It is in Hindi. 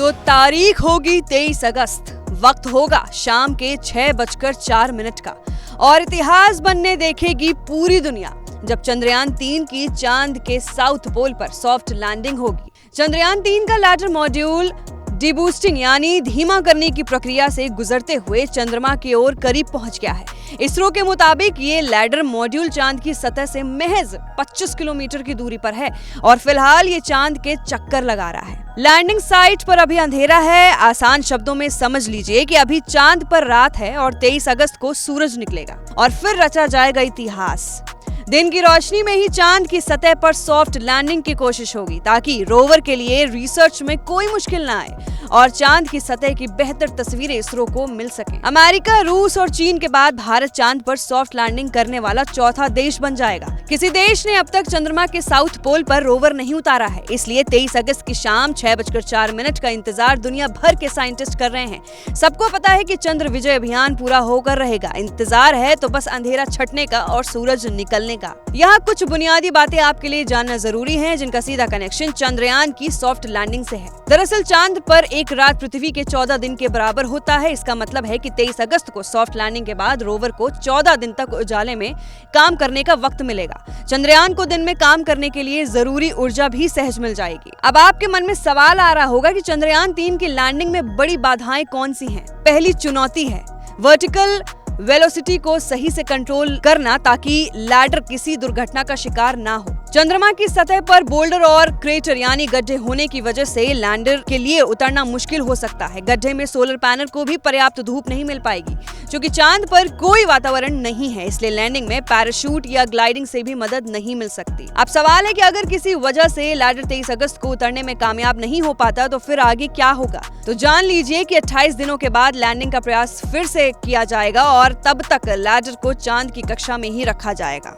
तो तारीख होगी 23 अगस्त, वक्त होगा शाम के 6:04 का और इतिहास बनने देखेगी पूरी दुनिया जब चंद्रयान 3 की चांद के साउथ पोल पर सॉफ्ट लैंडिंग होगी। चंद्रयान 3 का लैंडर मॉड्यूल डीबूस्टिंग यानी धीमा करने की प्रक्रिया से गुजरते हुए चंद्रमा की ओर करीब पहुंच गया है। इसरो के मुताबिक ये लैंडर मॉड्यूल चांद की सतह से महज 25 किलोमीटर की दूरी पर है और फिलहाल ये चांद के चक्कर लगा रहा है। लैंडिंग साइट पर अभी अंधेरा है। आसान शब्दों में समझ लीजिए कि अभी चांद पर रात है और 23 अगस्त को सूरज निकलेगा और फिर रचा जाएगा इतिहास। दिन की रोशनी में ही चांद की सतह पर सॉफ्ट लैंडिंग की कोशिश होगी ताकि रोवर के लिए रिसर्च में कोई मुश्किल ना आए और चांद की सतह की बेहतर तस्वीरें इसरो को मिल सकें। अमेरिका, रूस और चीन के बाद भारत चांद पर सॉफ्ट लैंडिंग करने वाला चौथा देश बन जाएगा। किसी देश ने अब तक चंद्रमा के साउथ पोल पर रोवर नहीं उतारा है, इसलिए 23 अगस्त की शाम 6:04 का इंतजार दुनिया भर के साइंटिस्ट कर रहे हैं। सबको पता है कि चंद्र विजय अभियान पूरा होकर रहेगा। इंतजार है तो बस अंधेरा छटने का और सूरज निकलने का। यहाँ कुछ बुनियादी बातें आपके लिए जानना जरूरी है जिनका सीधा कनेक्शन चंद्रयान की सॉफ्ट लैंडिंग से है। दरअसल चांद पर एक रात पृथ्वी के 14 दिन के बराबर होता है। इसका मतलब है कि 23 अगस्त को सॉफ्ट लैंडिंग के बाद रोवर को 14 दिन तक उजाले में काम करने का वक्त मिलेगा। चंद्रयान को दिन में काम करने के लिए जरूरी ऊर्जा भी सहज मिल जाएगी। अब आपके मन में सवाल आ रहा होगा कि चंद्रयान 3 की लैंडिंग में बड़ी बाधाएं कौन सी हैं? पहली चुनौती है वर्टिकल वेलोसिटी को सही से कंट्रोल करना ताकि लैंडर किसी दुर्घटना का शिकार ना हो। चंद्रमा की सतह पर बोल्डर और क्रेटर यानी गड्ढे होने की वजह से लैंडर के लिए उतरना मुश्किल हो सकता है। गड्ढे में सोलर पैनल को भी पर्याप्त धूप नहीं मिल पाएगी क्योंकि चांद पर कोई वातावरण नहीं है, इसलिए लैंडिंग में पैराशूट या ग्लाइडिंग से भी मदद नहीं मिल सकती। अब सवाल है कि अगर किसी वजह से लैंडर 23 अगस्त को उतरने में कामयाब नहीं हो पाता तो फिर आगे क्या होगा? तो जान लीजिए कि 28 दिनों के बाद लैंडिंग का प्रयास फिर से किया जाएगा और तब तक लैंडर को चांद की कक्षा में ही रखा जाएगा।